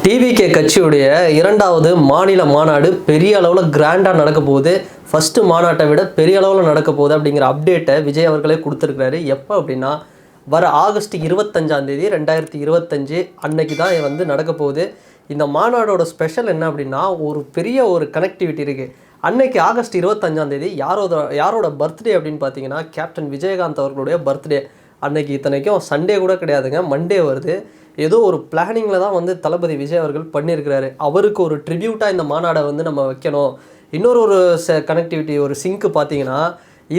TVK கட்சியுடைய இரண்டாவது மாநில மாநாடு பெரிய அளவில் கிராண்டாக நடக்க போகுது. ஃபஸ்ட்டு மாநாட்டை விட பெரிய அளவில் நடக்க போகுது அப்படிங்கிற அப்டேட்டை விஜய் அவர்களே கொடுத்துருக்காரு. எப்போ அப்படின்னா வர ஆகஸ்ட் 25 2025 அன்னைக்கு தான் வந்து நடக்க போகுது. இந்த மாநாடோட ஸ்பெஷல் என்ன அப்படின்னா ஒரு பெரிய ஒரு கனெக்டிவிட்டி இருக்குது. அன்னைக்கு ஆகஸ்ட் 25 யாரோட பர்த்டே அப்படின்னு பார்த்தீங்கன்னா கேப்டன் விஜயகாந்த் அவர்களுடைய பர்த்டே. அன்னைக்கு இத்தனைக்கும் சண்டே கூட கிடையாதுங்க, மண்டே வருது. ஏதோ ஒரு பிளானிங்கில் தான் வந்து தளபதி விஜய் அவர்கள் பண்ணியிருக்கிறாரு. அவருக்கு ஒரு ட்ரிபியூட்டாக இந்த மாநாடை வந்து நம்ம வைக்கணும். இன்னொரு ஒரு கனெக்டிவிட்டி ஒரு சிங்க்கு பார்த்தீங்கன்னா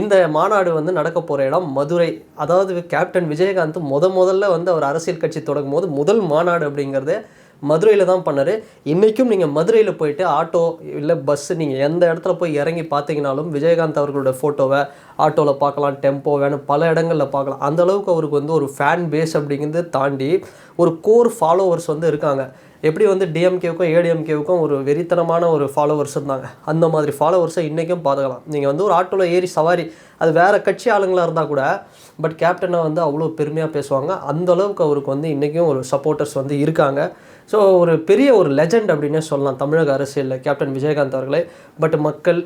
இந்த மாநாடு வந்து நடக்க போகிற இடம் மதுரை. அதாவது கேப்டன் விஜயகாந்த் முதல்ல வந்து அவர் அரசியல் கட்சி தொடங்கும் போது முதல் மாநாடு அப்படிங்கிறது மதுரையில் தான் பண்ணார். இன்றைக்கும் நீங்கள் மதுரையில் போயிட்டு ஆட்டோ இல்லை பஸ்ஸு நீங்கள் எந்த இடத்துல போய் இறங்கி பார்த்தீங்கனாலும் விஜயகாந்த் அவர்களோட ஃபோட்டோவை ஆட்டோவில் பார்க்கலாம், டெம்போ வேணும், பல இடங்களில் பார்க்கலாம். அந்தளவுக்கு அவருக்கு வந்து ஒரு ஃபேன் பேஸ் அப்படிங்கிறது தாண்டி ஒரு கோர் ஃபாலோவர்ஸ் வந்து இருக்காங்க. எப்படி வந்து டிஎம்கேவுக்கும் ஏடிஎம்கேவுக்கும் ஒரு வெறித்தனமான ஒரு ஃபாலோவர்ஸ் இருந்தாங்க, அந்த மாதிரி ஃபாலோவர்ஸை இன்றைக்கும் பார்த்துக்கலாம். நீங்கள் வந்து ஒரு ஆட்டோவில் ஏறி சவாரி, அது வேறு கட்சி ஆளுங்களாக இருந்தால் கூட பட் கேப்டனை வந்து அவ்வளோ பெருமையாக பேசுவாங்க. அந்தளவுக்கு அவருக்கு வந்து இன்றைக்கும் ஒரு சப்போர்ட்டர்ஸ் வந்து இருக்காங்க. ஸோ ஒரு பெரிய ஒரு லெஜண்ட் அப்படின்னே சொல்லலாம் தமிழக அரசியலில் கேப்டன் விஜயகாந்த் அவர்களே. பட் மக்கள்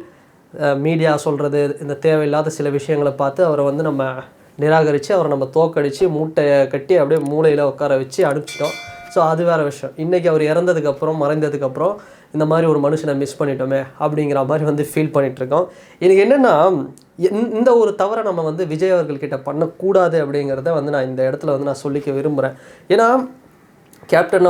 மீடியா சொல்கிறது இந்த தேவையில்லாத சில விஷயங்களை பார்த்து அவரை வந்து நம்ம நிராகரித்து அவரை நம்ம தோக்கடித்து மூட்டையை கட்டி அப்படியே மூளையில் உட்கார வச்சு அனுப்பிச்சிட்டோம். ஸோ அது வேறு விஷயம். இன்றைக்கி அவர் இறந்ததுக்கப்புறம் மறைந்ததுக்கப்புறம் இந்த மாதிரி ஒரு மனுஷனை மிஸ் பண்ணிட்டோமே அப்படிங்கிற மாதிரி வந்து ஃபீல் பண்ணிகிட்ருக்கோம். எனக்கு என்னென்னா இந்த ஒரு தவறை நம்ம வந்து விஜய் அவர்கள்கிட்ட பண்ணக்கூடாது அப்படிங்கிறத வந்து நான் இந்த இடத்துல வந்து நான் சொல்லிக்க விரும்புகிறேன். ஏன்னா கேப்டன்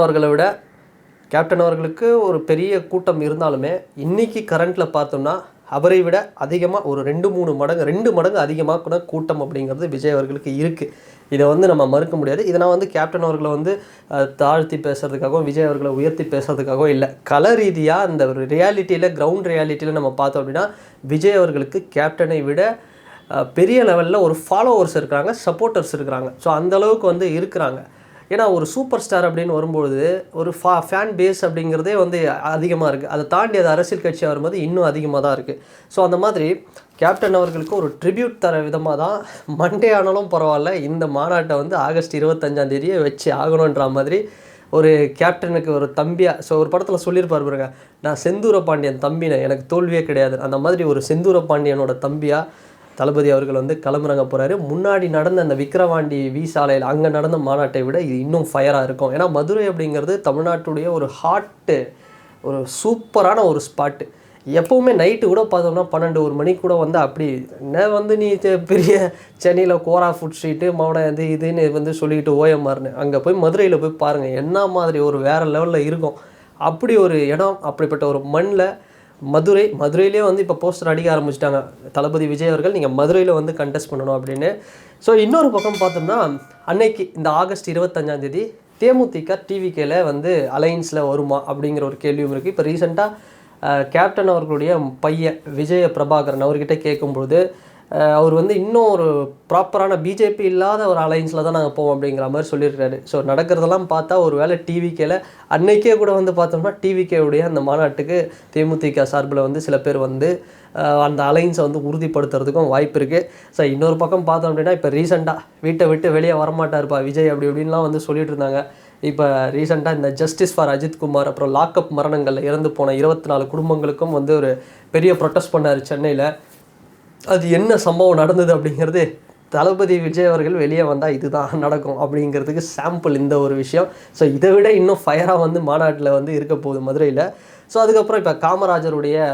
அவர்களுக்கு ஒரு பெரிய கூட்டம் இருந்தாலுமே இன்றைக்கி கரண்ட்டில் பார்த்தோம்னா அவரை விட அதிகமாக ஒரு 2 மடங்கு அதிகமாக கூட கூட்டம் அப்படிங்கிறது விஜய் அவர்களுக்கு இருக்குது. இதை வந்து நம்ம மறுக்க முடியாது. இதை நான் வந்து கேப்டன் அவர்களை வந்து தாழ்த்தி பேசுகிறதுக்காகவும் விஜய் அவர்களை உயர்த்தி பேசுகிறதுக்காகவும் இல்லை. கல ரீதியாக இந்த ஒரு ரியாலிட்டியில் கிரவுண்ட் ரியாலிட்டியில் நம்ம பார்த்தோம் அப்படின்னா விஜய் அவர்களுக்கு கேப்டனை விட பெரிய லெவலில் ஒரு ஃபாலோவர்ஸ் இருக்கிறாங்க, சப்போர்ட்டர்ஸ் இருக்கிறாங்க. ஸோ அந்தளவுக்கு வந்து இருக்கிறாங்க. ஏன்னா ஒரு சூப்பர் ஸ்டார் அப்படின்னு வரும்பொழுது ஒரு ஃபேன் பேஸ் அப்படிங்கிறதே வந்து அதிகமாக இருக்குது. அதை தாண்டி அது அரசியல் கட்சியாக வரும்போது இன்னும் அதிகமாக தான் இருக்குது. ஸோ அந்த மாதிரி கேப்டன் அவர்களுக்கு ஒரு ட்ரிபியூட் தர விதமாக தான் மண்டே ஆனாலும் பரவாயில்ல இந்த மாநாட்டை வந்து ஆகஸ்ட் 25 வச்சு ஆகணுன்ற மாதிரி ஒரு கேப்டனுக்கு ஒரு தம்பியாக. ஸோ ஒரு படத்தில் சொல்லியிருப்பார் பாருங்க, நான் செந்தூர பாண்டியன் தம்பினை, எனக்கு தோல்வியே கிடையாது. அந்த மாதிரி ஒரு செந்தூர பாண்டியனோட தம்பியாக தளபதி அவர்கள் வந்து கிளம்புறாங்க போகிறாரு. முன்னாடி நடந்த அந்த விக்கிரவாண்டி சாலையில் அங்கே நடந்த மாநாட்டை விட இது இன்னும் ஃபயராக இருக்கும். ஏன்னா மதுரை அப்படிங்கிறது தமிழ்நாட்டுடைய ஒரு ஹாட்டு, ஒரு சூப்பரான ஒரு ஸ்பாட்டு. எப்போவுமே நைட்டு கூட பார்த்தோம்னா 12-1 மணிக்கு கூட வந்து அப்படி என்ன வந்து நீ பெரிய சென்னையில் கோரா ஃபுட் ஸ்ட்ரீட்டு மௌன இதுன்னு வந்து சொல்லிக்கிட்டு ஓயமாறுன்னு அங்கே போய் மதுரையில் போய் பாருங்கள் என்ன மாதிரி ஒரு வேறு லெவலில் இருக்கும். அப்படி ஒரு இடம், அப்படிப்பட்ட ஒரு மண்ணில் மதுரையிலே வந்து இப்போ போஸ்டர் அடிக்க ஆரம்பிச்சிட்டாங்க தளபதி விஜய் அவர்கள் நீங்கள் மதுரையில் வந்து கண்டெஸ்ட் பண்ணணும் அப்படின்னு. ஸோ இன்னொரு பக்கம் பார்த்தோம்னா அன்னைக்கு இந்த ஆகஸ்ட் 25 தேமுதிக டிவிகேல வந்து அலைன்ஸில் வருமா அப்படிங்கிற ஒரு கேள்வியும் இருக்குது. இப்போ ரீசெண்டாக கேப்டன் அவர்களுடைய பையன் விஜய பிரபாகரன் அவர்கிட்ட கேட்கும்பொழுது அவர் வந்து இன்னும் ஒரு ப்ராப்பரான பிஜேபி இல்லாத ஒரு அலைன்ஸில் தான் நாங்கள் போவோம் அப்படிங்கிற மாதிரி சொல்லியிருக்காரு. ஸோ நடக்கிறதெல்லாம் பார்த்தா ஒரு வேளை டிவிகேல அன்னைக்கே கூட வந்து பார்த்தோம்னா டிவிகேவுடைய அந்த மாநாட்டுக்கு தேமுதிக சார்பில் வந்து சில பேர் வந்து அந்த அலைன்ஸை வந்து உறுதிப்படுத்துறதுக்கும் வாய்ப்பு இருக்குது. ஸோ இன்னொரு பக்கம் பார்த்தோம் அப்படின்னா இப்போ ரீசெண்டாக வீட்டை விட்டு வெளியே வரமாட்டார்ப்பா விஜய் அப்படி இப்படின்லாம் வந்து சொல்லிட்டு இருந்தாங்க. இப்போ ரீசெண்டாக இந்த ஜஸ்டிஸ் ஃபார் அஜித்குமார் அப்புறம் லாக்அப் மரணங்களில் இறந்து போன 24 குடும்பங்களுக்கும் வந்து ஒரு பெரிய ப்ரொட்டஸ்ட் பண்ணார் சென்னையில். அது என்ன சம்பவம் நடந்தது அப்படிங்கிறது தளபதி விஜய் அவர்கள் வெளியே வந்தால் இதுதான் நடக்கும் அப்படிங்கிறதுக்கு சாம்பிள் இந்த ஒரு விஷயம். ஸோ இதை விட இன்னும் ஃபயராக வந்து மாநாட்டில் வந்து இருக்க போகுது மதுரையில். ஸோ அதுக்கப்புறம் இப்போ காமராஜருடைய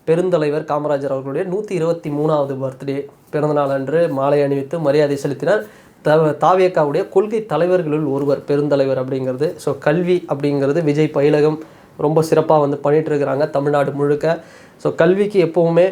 பெருந்தலைவர் காமராஜர் அவர்களுடைய 123வது பர்த்டே பிறந்தநாள் அன்று மாலை அணிவித்து மரியாதை செலுத்தினார். தாவேக்காவுடைய கொள்கை தலைவர்களுள் ஒருவர் பெருந்தலைவர் அப்படிங்கிறது. ஸோ கல்வி அப்படிங்கிறது விஜய் பயிலகம் ரொம்ப சிறப்பாக வந்து பண்ணிகிட்ருக்கிறாங்க தமிழ்நாடு முழுக்க. ஸோ கல்விக்கு எப்போவுமே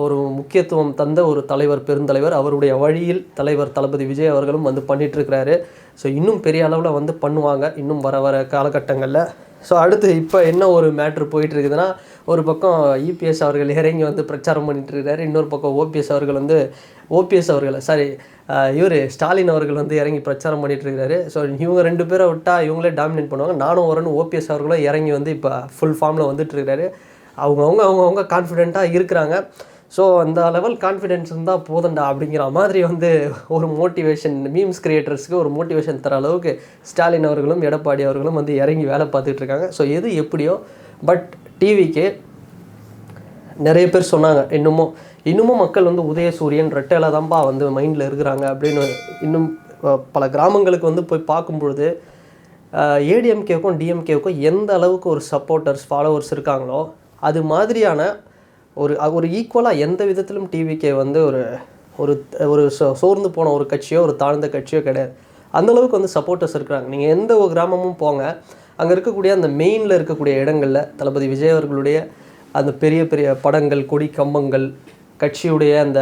ஒரு முக்கியத்துவம் தந்த ஒரு தலைவர் பெருந்தலைவர், அவருடைய வழியில் தலைவர் தளபதி விஜய் அவர்களும் வந்து பண்ணிகிட்ருக்கிறாரு. ஸோ இன்னும் பெரிய அளவில் வந்து பண்ணுவாங்க இன்னும் வர காலகட்டங்களில். ஸோ அடுத்து இப்போ என்ன ஒரு மேட்ரு போயிட்டுருக்குதுன்னா ஒரு பக்கம் இபிஎஸ் அவர்கள் இறங்கி வந்து பிரச்சாரம் பண்ணிகிட்ருக்கிறாரு, இன்னொரு பக்கம் ஓபிஎஸ் அவர்கள் ஸ்டாலின் அவர்கள் வந்து இறங்கி பிரச்சாரம் பண்ணிகிட்ருக்கிறாரு. ஸோ இவங்க 2 பேரை விட்டால் இவங்களே டாமினேட் பண்ணுவாங்க. நானும் வரணும் ஓபிஎஸ் அவர்களும் இறங்கி வந்து இப்போ ஃபுல் ஃபார்மில் வந்துட்டுருக்கிறாரு. அவங்கவுங்க கான்ஃபிடெண்ட்டாக இருக்கிறாங்க. ஸோ அந்த லெவல் கான்ஃபிடென்ஸ் இருந்தால் போதண்டா அப்படிங்கிற மாதிரி வந்து ஒரு மோட்டிவேஷன் மீம்ஸ் கிரியேட்டர்ஸ்க்கு ஒரு மோட்டிவேஷன் தர அளவுக்கு ஸ்டாலின் அவர்களும் எடப்பாடி அவர்களும் வந்து இறங்கி வேலை பார்த்துட்ருக்காங்க. ஸோ எது எப்படியோ பட் டிவிக்கு நிறைய பேர் சொன்னாங்க இன்னமும் மக்கள் வந்து உதயசூரியன் ரெட்டையில தான்ப்பா வந்து மைண்டில் இருக்கிறாங்க அப்படின்னு. இன்னும் பல கிராமங்களுக்கு வந்து போய் பார்க்கும்பொழுது ஏடிஎம்கேவுக்கும் டிஎம்கேவுக்கும் எந்த அளவுக்கு ஒரு சப்போர்ட்டர்ஸ் ஃபாலோவர்ஸ் இருக்காங்களோ அது மாதிரியான ஒரு ஈக்குவலாக எந்த விதத்திலும் டிவிக்கே வந்து ஒரு சோர்ந்து போன ஒரு கட்சியோ ஒரு தாழ்ந்த கட்சியோ கிடையாது. அந்தளவுக்கு வந்து சப்போர்ட்டர்ஸ் இருக்கிறாங்க. நீங்கள் எந்த ஒரு கிராமமும் போங்க, அங்கே இருக்கக்கூடிய அந்த மெயினில் இருக்கக்கூடிய இடங்களில் தளபதி விஜய் அவர்களுடைய அந்த பெரிய பெரிய படங்கள், கொடி கம்பங்கள், கட்சியுடைய அந்த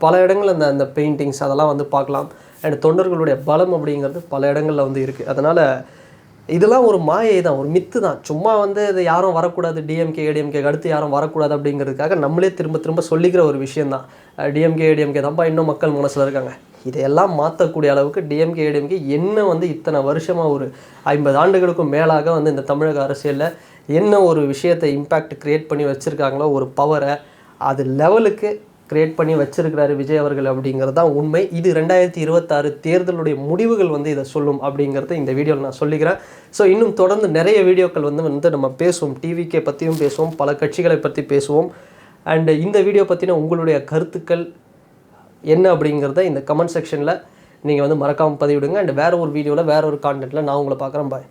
பல இடங்கள் அந்த பெயிண்டிங்ஸ் அதெல்லாம் வந்து பார்க்கலாம். அண்ட் தொண்டர்களுடைய பலம் அப்படிங்கிறது பல இடங்களில் வந்து இருக்குது. அதனால் இதெல்லாம் ஒரு மாயை தான், ஒரு மித்து தான். சும்மா வந்து இது யாரும் வரக்கூடாது, டிஎம்கே ஏடிஎம்கே அடுத்து யாரும் வரக்கூடாது அப்படிங்கிறதுக்காக நம்மளே திரும்ப சொல்லிக்கிற ஒரு விஷயந்தான். டிஎம்கே ஏடிஎம்கே தான்ப்பா இன்னும் மக்கள் மனசில் இருக்காங்க. இதையெல்லாம் மாற்றக்கூடிய அளவுக்கு டிஎம்கே ஏடிஎம்கே என்ன வந்து இத்தனை வருஷமாக ஒரு 50 ஆண்டுகளுக்கும் மேலாக வந்து இந்த தமிழக அரசியலில் என்ன ஒரு விஷயத்தை இம்பேக்ட் க்ரியேட் பண்ணி வச்சுருக்காங்களோ, ஒரு பவரை அது லெவலுக்கு க்ரியேட் பண்ணி வச்சிருக்கிறாரு விஜய் அவர்கள் அப்படிங்கிறது தான் உண்மை. இது 2026 தேர்தலுடைய முடிவுகள் வந்து இதை சொல்லும் அப்படிங்கிறத இந்த வீடியோவில் நான் சொல்லிக்கிறேன். ஸோ இன்னும் தொடர்ந்து நிறைய வீடியோக்கள் வந்து நம்ம பேசுவோம், டிவிக்கே பற்றியும் பேசுவோம், பல கட்சிகளை பற்றி பேசுவோம். அண்டு இந்த வீடியோ பற்றின உங்களுடைய கருத்துக்கள் என்ன அப்படிங்கிறத இந்த கமெண்ட் செக்ஷனில் நீங்கள் வந்து மறக்காமல் பதிவிடுங்க. அண்ட் வேறு ஒரு வீடியோவில் வேறு ஒரு கான்டென்ட்டில் நான் உங்களை பார்க்குறேன். பாய்.